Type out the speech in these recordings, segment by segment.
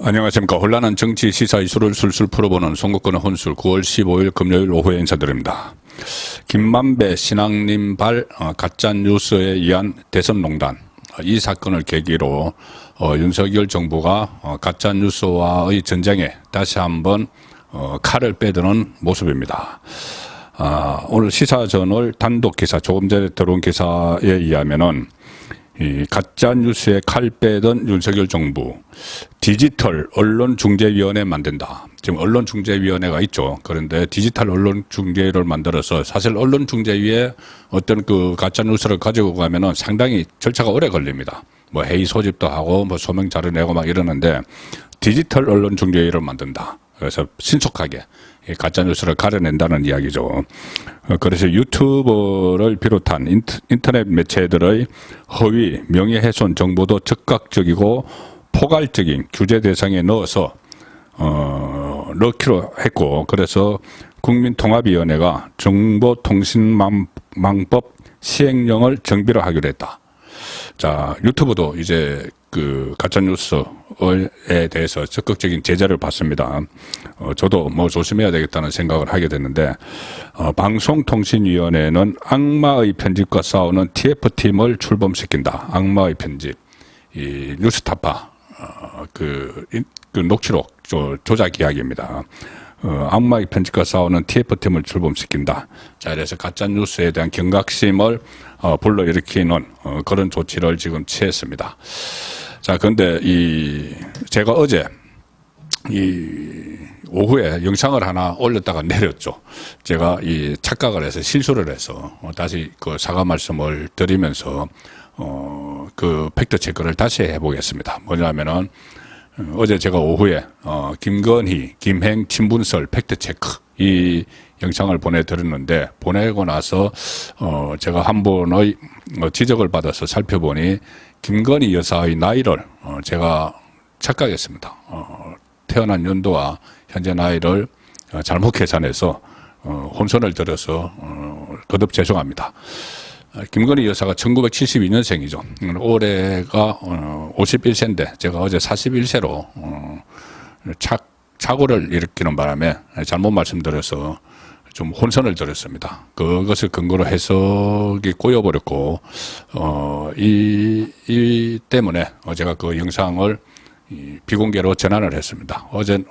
안녕하십니까. 혼란한 정치 시사 이슈를 술술 풀어보는 송국권의 혼술 9월 15일 금요일 오후에 인사드립니다. 김만배 신앙님 가짜뉴스에 의한 대선농단, 이 사건을 계기로 윤석열 정부가 가짜뉴스와의 전쟁에 다시 한번 칼을 빼드는 모습입니다. 오늘 시사저널 단독 기사, 조금 전에 들어온 기사에 의하면은 이 가짜뉴스에 칼 빼던 윤석열 정부, 디지털 언론중재위원회 만든다. 지금 언론중재위원회가 있죠. 그런데 디지털 언론중재위를 만들어서 사실 언론중재위에 어떤 그 가짜뉴스를 가지고 가면은 상당히 절차가 오래 걸립니다. 뭐 회의 소집도 하고 뭐 소명 자료 내고 막 이러는데 디지털 언론중재위를 만든다. 그래서 신속하게 가짜뉴스를 가려낸다는 이야기죠. 그래서 유튜버를 비롯한 인터넷 매체들의 허위, 명예훼손 정보도 적극적이고 포괄적인 규제 대상에 넣어서 넣기로 했고, 그래서 국민통합위원회가 정보통신망법 시행령을 정비를 하기로 했다. 자, 유튜브도 이제 그 가짜뉴스에 대해서 적극적인 제재를 받습니다. 저도 뭐 조심해야 되겠다는 생각을 하게 됐는데, 방송통신위원회는 악마의 편집과 싸우는 TF팀을 출범시킨다. 악마의 편집, 이 뉴스타파, 그 녹취록 조작 이야기입니다. 악마의 편집과 싸우는 TF팀을 출범시킨다. 자, 그래서 가짜뉴스에 대한 경각심을 불러일으키는 그런 조치를 지금 취했습니다. 자, 근데 제가 어제 오후에 영상을 하나 올렸다가 내렸죠. 제가 착각을 해서 실수를 해서 다시 그 사과 말씀을 드리면서 그 팩트 체크를 다시 해보겠습니다. 뭐냐면은 어제 제가 오후에 김건희, 김행 친분설 팩트 체크 이 영상을 보내드렸는데, 보내고 나서 제가 한 분의 지적을 받아서 살펴보니 김건희 여사의 나이를 제가 착각했습니다. 태어난 연도와 현재 나이를 잘못 계산해서 혼선을 드려서 거듭 죄송합니다. 김건희 여사가 1972년생이죠. 올해가 51세인데 제가 어제 41세로 착오를 일으키는 바람에 잘못 말씀드려서 좀 혼선을 드렸습니다. 그것을 근거로 해석이 꼬여버렸고, 이 때문에 제가 그 영상을 비공개로 전환을 했습니다.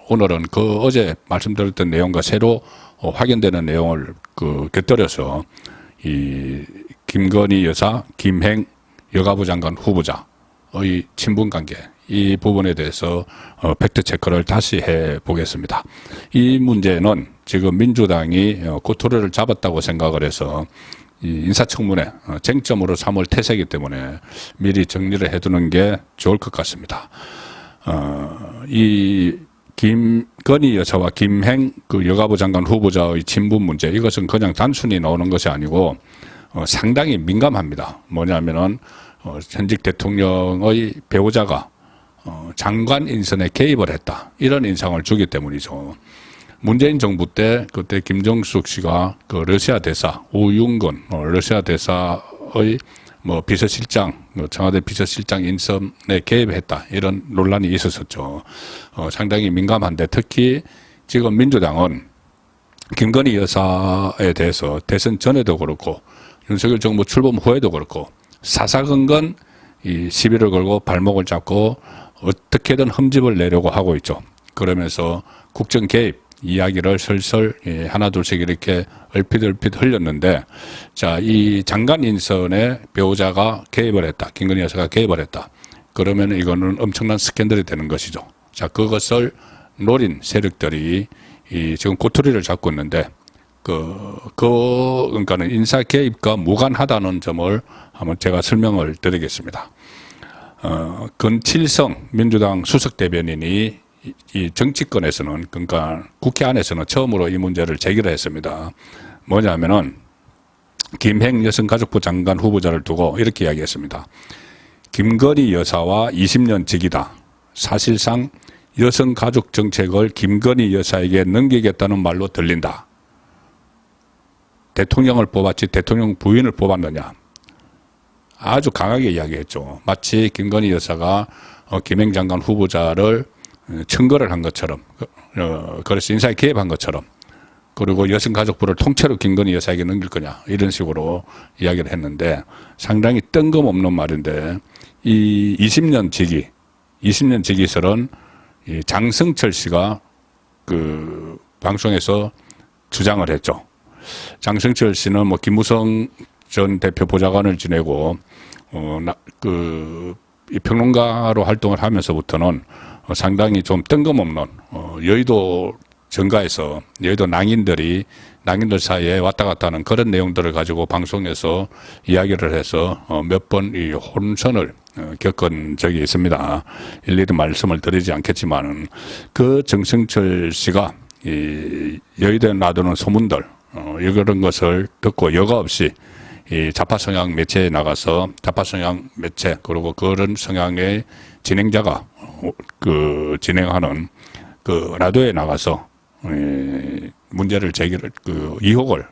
오늘은 어제 말씀드렸던 내용과 새로 확인되는 내용을 곁들여서 김건희 여사, 김행 여가부 장관 후보자의 친분관계, 이 부분에 대해서 팩트 체크를 다시 해 보겠습니다. 이 문제는 지금 민주당이 꼬투리를 잡았다고 생각을 해서 이 인사청문회 쟁점으로 삼을 태세이기 때문에 미리 정리를 해두는 게 좋을 것 같습니다. 이 김건희 여사와 김행 여가부 장관 후보자의 친분 문제, 이것은 그냥 단순히 나오는 것이 아니고 상당히 민감합니다. 뭐냐면은 현직 대통령의 배우자가 장관 인선에 개입을 했다, 이런 인상을 주기 때문이죠. 문재인 정부 때 그때 김정숙 씨가 러시아 대사 우윤건 러시아 대사의 비서실장, 청와대 비서실장 인선에 개입했다, 이런 논란이 있었었죠. 상당히 민감한데, 특히 지금 민주당은 김건희 여사에 대해서 대선 전에도 그렇고 윤석열 정부 출범 후에도 그렇고 사사건건 시비를 걸고 발목을 잡고 어떻게든 흠집을 내려고 하고 있죠. 그러면서 국정 개입 이야기를 슬슬 하나둘씩 이렇게 얼핏 흘렸는데, 자, 이 장관 인선에 배우자가 개입을 했다, 김건희 여사가 개입을 했다, 그러면 이거는 엄청난 스캔들이 되는 것이죠. 자, 그것을 노린 세력들이 지금 꼬투리를 잡고 있는데, 그러니까는 인사 개입과 무관하다는 점을 한번 제가 설명을 드리겠습니다. 권칠성 민주당 수석 대변인이 이 정치권에서는, 그러니까 국회 안에서는 처음으로 이 문제를 제기를 했습니다. 뭐냐면은 김행 여성가족부 장관 후보자를 두고 이렇게 이야기했습니다. 김건희 여사와 20년 직이다. 사실상 여성가족 정책을 김건희 여사에게 넘기겠다는 말로 들린다. 대통령을 뽑았지 대통령 부인을 뽑았느냐. 아주 강하게 이야기했죠. 마치 김건희 여사가 김행 장관 후보자를 청거를 한 것처럼, 그래서 인사에 개입한 것처럼, 그리고 여성가족부를 통째로 김건희 여사에게 넘길 거냐 이런 식으로 이야기를 했는데 상당히 뜬금없는 말인데 이 20년 직위설은 이 장성철 씨가 그 방송에서 주장을 했죠. 장성철 씨는 뭐 김무성 전 대표 보좌관을 지내고 이 평론가로 활동을 하면서부터는 상당히 좀 뜬금없는 여의도 정가에서 여의도 낭인들 사이에 왔다 갔다 하는 그런 내용들을 가지고 방송에서 이야기를 해서 몇 번 이 혼선을 겪은 적이 있습니다. 일일이 말씀을 드리지 않겠지만은 그 정승철 씨가 이 여의도에 놔두는 소문들 이런 것을 듣고 여과 없이 이 좌파 성향 매체에 나가서 좌파 성향 매체 그리고 그런 성향의 진행자가 진행하는 그 라디오에 나가서 문제를 의혹을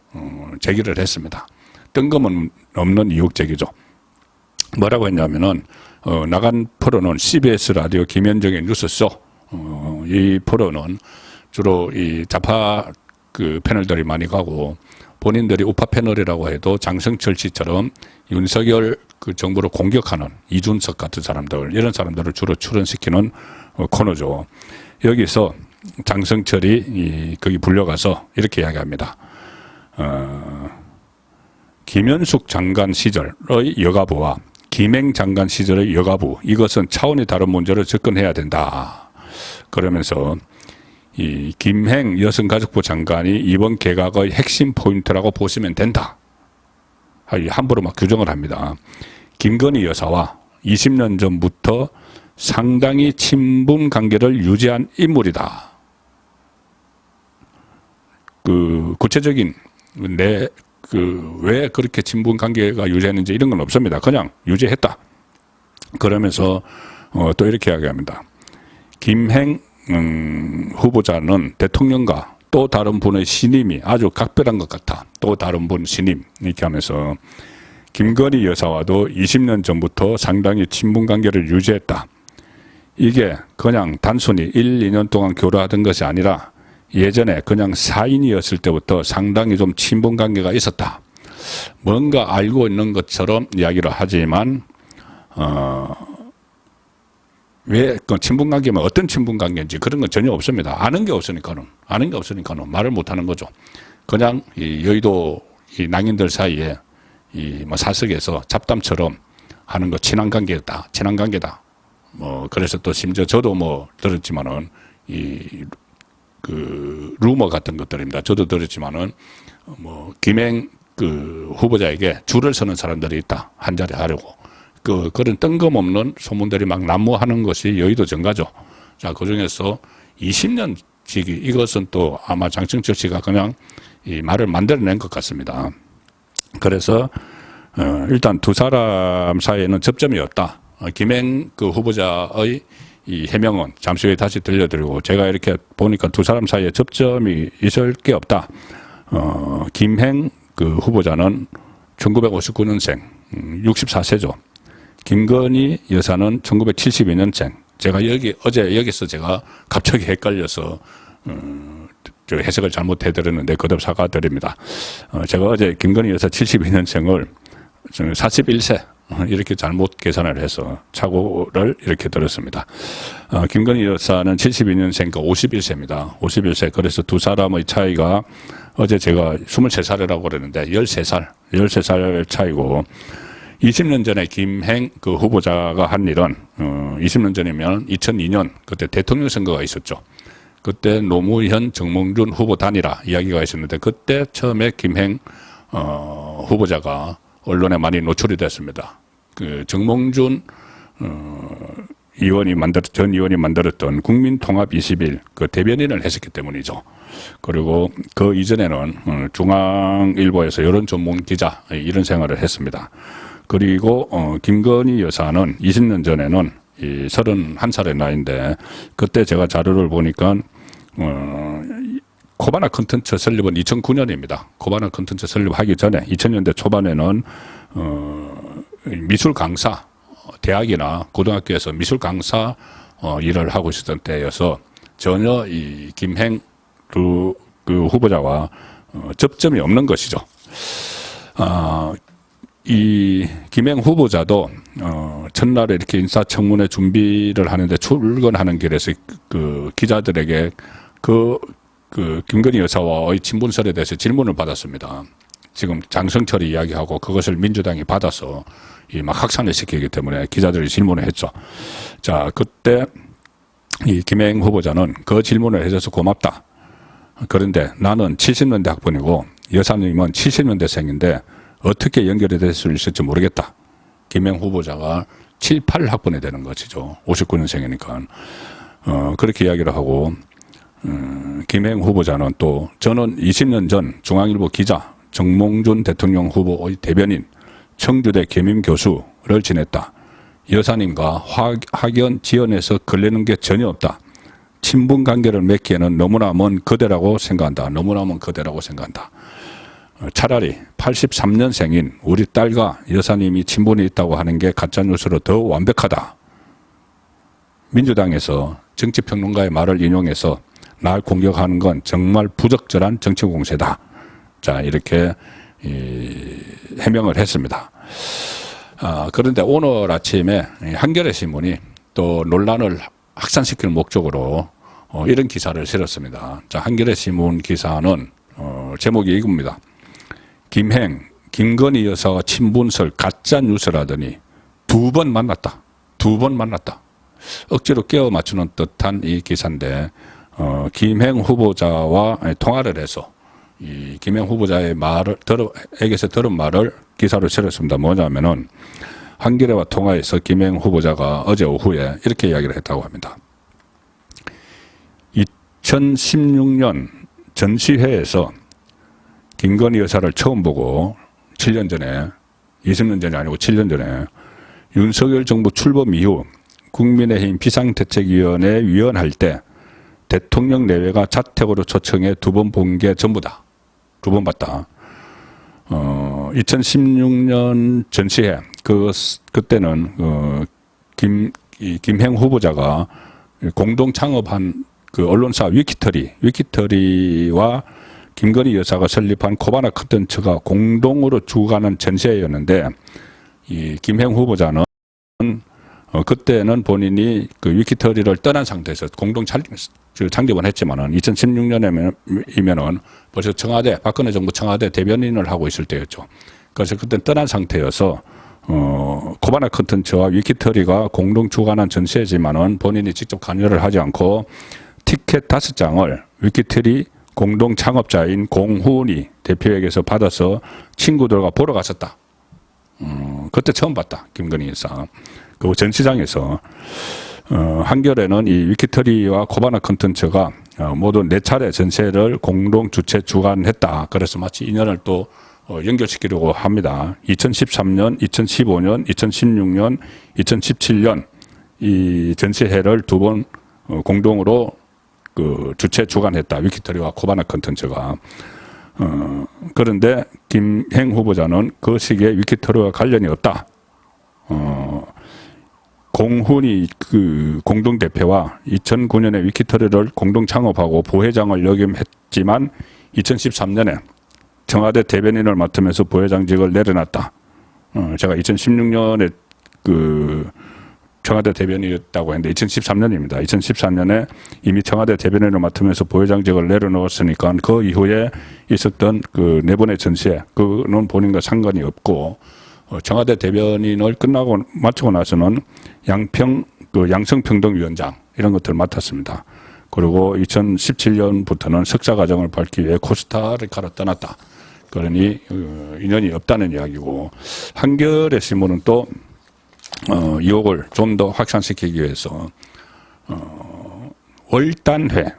제기를 했습니다. 뜬금없는 의혹 제기죠. 뭐라고 했냐면은 나간 프로는 CBS 라디오 김현정의 뉴스쇼. 이 프로는 주로 이 좌파 패널들이 많이 가고 본인들이 우파 패널이라고 해도 장성철 씨처럼 윤석열 정부를 공격하는 이준석 같은 사람들 이런 사람들을 주로 출연시키는 코너죠. 여기서 장성철이 거기 불려가서 이렇게 이야기합니다. 김현숙 장관 시절의 여가부와 김행 장관 시절의 여가부 이것은 차원이 다른 문제로 접근해야 된다. 그러면서 이 김행 여성가족부 장관이 이번 개각의 핵심 포인트라고 보시면 된다. 함부로 막 규정을 합니다. 김건희 여사와 20년 전부터 상당히 친분 관계를 유지한 인물이다. 구체적인 왜 그렇게 친분 관계가 유지했는지 이런 건 없습니다. 그냥 유지했다. 그러면서 또 이렇게 이야기합니다. 김행 후보자는 대통령과 또 다른 분의 신임이 아주 각별한 것 같아. 또 다른 분 신임 이렇게 하면서 김건희 여사와도 20년 전부터 상당히 친분 관계를 유지했다. 이게 그냥 단순히 1, 2년 동안 교류하던 것이 아니라 예전에 그냥 사인이었을 때부터 상당히 좀 친분 관계가 있었다. 뭔가 알고 있는 것처럼 이야기를 하지만 왜 그 친분 관계면 어떤 친분 관계인지 그런 건 전혀 없습니다. 아는 게 없으니까는 말을 못 하는 거죠. 그냥 이 여의도 이 낭인들 사이에 이 뭐 사석에서 잡담처럼 하는 거 친한 관계다. 그래서 또 심지어 저도 뭐 들었지만은 루머 같은 것들입니다. 저도 들었지만은 김행 후보자에게 줄을 서는 사람들이 있다. 한 자리 하려고. 그런 뜬금없는 소문들이 막 난무하는 것이 여의도 정가죠. 자, 그 중에서 20년 직위, 이것은 또 아마 장성철 씨가 그냥 이 말을 만들어낸 것 같습니다. 그래서, 일단 두 사람 사이에는 접점이 없다. 김행 후보자의 이 해명은 잠시 후에 다시 들려드리고, 제가 이렇게 보니까 두 사람 사이에 접점이 있을 게 없다. 김행 후보자는 1959년생, 64세죠. 김건희 여사는 1972년생. 제가 어제 여기서 제가 갑자기 헷갈려서, 해석을 잘못해드렸는데 거듭 사과드립니다. 제가 어제 김건희 여사 72년생을 41세, 이렇게 잘못 계산을 해서 착오를 이렇게 들었습니다. 김건희 여사는 72년생이니까 51세입니다. 51세. 그래서 두 사람의 차이가 어제 제가 23살이라고 그랬는데 13살 차이고 20년 전에 김행 후보자가 한 일은 20년 전이면 2002년 그때 대통령 선거가 있었죠. 그때 노무현 정몽준 후보 단일화 이야기가 있었는데 그때 처음에 김행 후보자가 언론에 많이 노출이 됐습니다. 정몽준 전 의원이 만들었던 국민통합 21 대변인을 했었기 때문이죠. 그리고 그 이전에는 중앙일보에서 여론 전문 기자 이런 생활을 했습니다. 그리고 김건희 여사는 20년 전에는 31살의 나이인데 그때 제가 자료를 보니까 코바나 컨텐츠 설립은 2009년입니다. 코바나 컨텐츠 설립하기 전에 2000년대 초반에는 미술 강사 대학이나 고등학교에서 미술 강사 일을 하고 있었던 때여서 전혀 이 김행 그 후보자와 접점이 없는 것이죠. 이 김행 후보자도 첫날에 이렇게 인사청문회 준비를 하는데 출근하는 길에서 그 기자들에게 그 김건희 여사와의 친분설에 대해서 질문을 받았습니다. 지금 장성철이 이야기하고 그것을 민주당이 받아서 막 확산을 시키기 때문에 기자들이 질문을 했죠. 자, 그때 이 김행 후보자는 그 질문을 해줘서 고맙다. 그런데 나는 70년대 학번이고 여사님은 70년대생인데 어떻게 연결이 될 수 있을지 모르겠다. 김행 후보자가 78학번이 되는 것이죠. 59년생이니까. 그렇게 이야기를 하고, 김행 후보자는 또 저는 20년 전 중앙일보 기자 정몽준 대통령 후보의 대변인 청주대 겸임 교수를 지냈다. 여사님과 학연 지연에서 걸리는 게 전혀 없다. 친분 관계를 맺기에는 너무나 먼 거대라고 생각한다. 너무나 먼 거대라고 생각한다. 차라리 83년생인 우리 딸과 여사님이 친분이 있다고 하는 게 가짜뉴스로 더 완벽하다. 민주당에서 정치평론가의 말을 인용해서 날 공격하는 건 정말 부적절한 정치공세다. 자, 이렇게 해명을 했습니다. 그런데 오늘 아침에 한겨레 신문이 또 논란을 확산시킬 목적으로 이런 기사를 실었습니다. 자, 한겨레 신문 기사는 제목이 이겁니다. 김건희 여사와 친분설 가짜 뉴스라더니 두 번 만났다. 억지로 끼워 맞추는 듯한 이 기사인데 김행 후보자와 통화를 해서 이 김행 후보자의 에게서 들은 말을 기사로 실었습니다. 뭐냐면은 한겨레와 통화에서 김행 후보자가 어제 오후에 이렇게 이야기를 했다고 합니다. 2016년 전시회에서 김건희 여사를 처음 보고 7년 전에 20년 전이 아니고 7년 전에 윤석열 정부 출범 이후 국민의힘 비상대책위원회 위원할 때 대통령 내외가 자택으로 초청해 2번 본 게 전부다. 2번 봤다. 2016년 전시회 그때는 김행 후보자가 공동 창업한 그 언론사 위키터리와 김건희 여사가 설립한 코바나 컨텐츠가 공동으로 주관한 전시회였는데 이 김행 후보자는 그때는 본인이 그 위키터리를 떠난 상태에서 공동 창립은 했지만은 2016년이면은 벌써 박근혜 정부 청와대 대변인을 하고 있을 때였죠. 그래서 그때 떠난 상태여서 코바나 컨텐츠와 위키터리가 공동 주관한 전시회지만은 본인이 직접 관여를 하지 않고 티켓 5장을 위키터리 공동 창업자인 공훈이 대표에게서 받아서 친구들과 보러 갔었다. 그때 처음 봤다. 김건희 여사. 그 전시장에서 한겨레는 이 위키터리와 코바나 컨텐츠가 모두 4차례 전시회를 공동 주최 주관했다. 그래서 마치 인연을 또 연결시키려고 합니다. 2013년, 2015년, 2016년, 2017년 이 전시회를 2번 공동으로 그 주최 주관했다. 위키터리와 코바나 컨텐츠가. 그런데 김행 후보자는 그 시기에 위키터리와 관련이 없다. 공훈이 그 공동대표와 2009년에 위키터리를 공동 창업하고 부회장을 역임했지만 2013년에 청와대 대변인을 맡으면서 부회장직을 내려놨다. 제가 2016년에 그 청와대 대변인이었다고 했는데 2013년입니다. 2013년에 이미 청와대 대변인을 맡으면서 부회장직을 내려놓았으니까 그 이후에 있었던 그 4번의 전시회 그는 본인과 상관이 없고 청와대 대변인을 마치고 나서는 양성평등위원장 이런 것들을 맡았습니다. 그리고 2017년부터는 석사과정을 밟기 위해 코스타리카를 떠났다. 그러니 인연이 없다는 이야기고 한겨레 신문은 또 의혹을 좀 더 확산시키기 위해서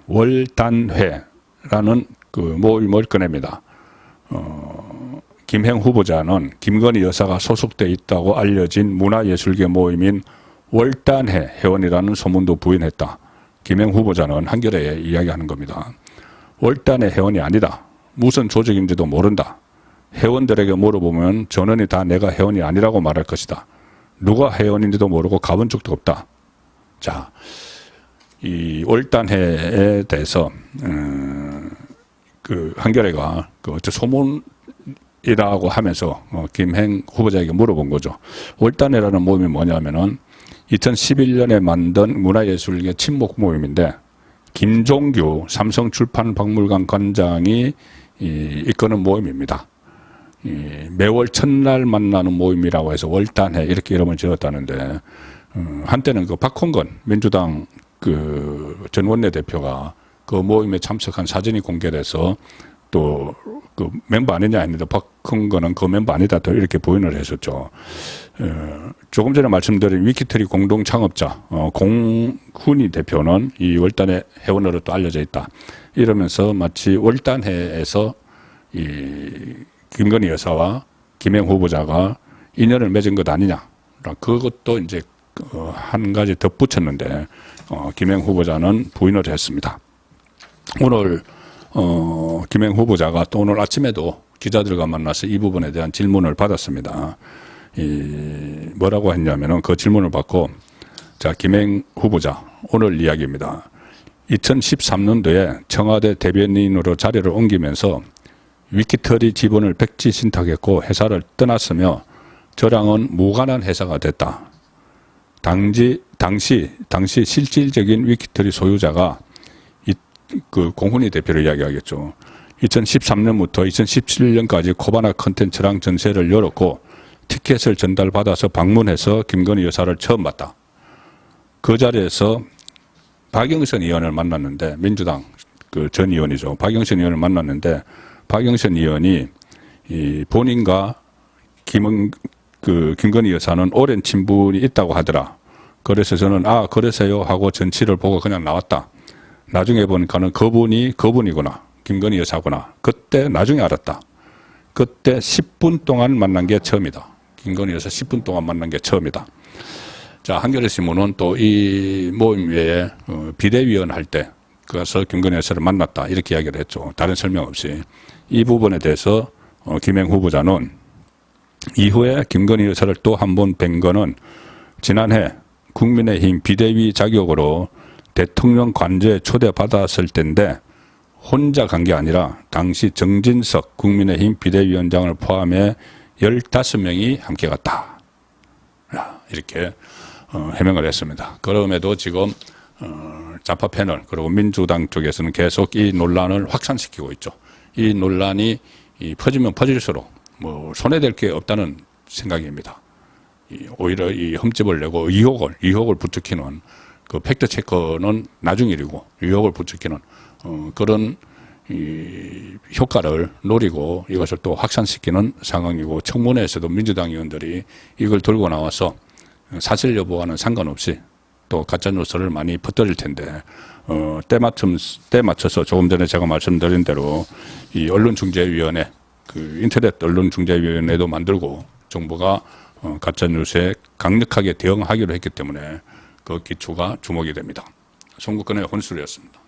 월단회라는 그 모임을 꺼냅니다. 김행 후보자는 김건희 여사가 소속돼 있다고 알려진 문화예술계 모임인 월단회 회원이라는 소문도 부인했다. 김행 후보자는 한겨레에 이야기하는 겁니다. 월단회 회원이 아니다. 무슨 조직인지도 모른다. 회원들에게 물어보면 전원이 다 내가 회원이 아니라고 말할 것이다. 누가 회원인지도 모르고 가본 적도 없다. 자, 이 월단회에 대해서 그 한겨레가 그 어째 소문이라고 하면서 김행 후보자에게 물어본 거죠. 월단회라는 모임이 뭐냐면은 2011년에 만든 문화예술계 친목 모임인데 김종규 삼성출판박물관 관장이 이끄는 모임입니다. 매월 첫날 만나는 모임이라고 해서 월단회 이렇게 이름을 지었다는데 한때는 그 박홍근 민주당 그 전 원내대표가 그 모임에 참석한 사진이 공개돼서 또 그 멤버 아니냐 했는데 박홍근은 그 멤버 아니다 또 이렇게 부인을 했었죠. 조금 전에 말씀드린 위키트리 공동 창업자 공훈이 대표는 이 월단회 회원으로 또 알려져 있다. 이러면서 마치 월단회에서 이 김건희 여사와 김행 후보자가 인연을 맺은 것 아니냐. 그것도 이제 한 가지 덧붙였는데 김행 후보자는 부인을 했습니다. 오늘 김행 후보자가 또 오늘 아침에도 기자들과 만나서 이 부분에 대한 질문을 받았습니다. 뭐라고 했냐면은 그 질문을 받고 자 김행 후보자 오늘 이야기입니다. 2013년도에 청와대 대변인으로 자리를 옮기면서 위키트리 지분을 백지 신탁했고 회사를 떠났으며 저랑은 무관한 회사가 됐다. 당시 실질적인 위키트리 소유자가 그 공훈이 대표를 이야기하겠죠. 2013년부터 2017년까지 코바나 컨텐츠랑 전세를 열었고 티켓을 전달받아서 방문해서 김건희 여사를 처음 봤다. 그 자리에서 박영선 의원을 만났는데 민주당 그 전 의원이죠. 박영선 의원을 만났는데 박영선 의원이 이 본인과 김건희 여사는 오랜 친분이 있다고 하더라. 그래서 저는 그러세요 하고 전치를 보고 그냥 나왔다. 나중에 보니까는 그분이구나. 김건희 여사구나. 그때 나중에 알았다. 그때 10분 동안 만난 게 처음이다. 김건희 여사 10분 동안 만난 게 처음이다. 자, 한겨레신문은 또 이 모임 외에 비대위원 할 때 가서 김건희 여사를 만났다. 이렇게 이야기를 했죠. 다른 설명 없이. 이 부분에 대해서 김행 후보자는 이후에 김건희 여사를 또 한 번 뵌 거는 지난해 국민의힘 비대위 자격으로 대통령 관저에 초대받았을 때인데 혼자 간 게 아니라 당시 정진석 국민의힘 비대위원장을 포함해 15명이 함께 갔다. 이렇게 해명을 했습니다. 그럼에도 지금 좌파 패널 그리고 민주당 쪽에서는 계속 이 논란을 확산시키고 있죠. 이 논란이 퍼지면 퍼질수록 뭐 손해될 게 없다는 생각입니다. 오히려 이 흠집을 내고 의혹을 부추기는 그 팩트 체크는 나중 일이고 의혹을 부추기는 그런 이 효과를 노리고 이것을 또 확산시키는 상황이고 청문회에서도 민주당 의원들이 이걸 들고 나와서 사실 여부와는 상관없이 또 가짜뉴스를 많이 퍼뜨릴 텐데 때 맞춰서 조금 전에 제가 말씀드린 대로 이 언론중재위원회 그 인터넷 언론중재위원회도 만들고 정부가 가짜뉴스에 강력하게 대응하기로 했기 때문에 그 기초가 주목이 됩니다. 송국근의 혼술이었습니다.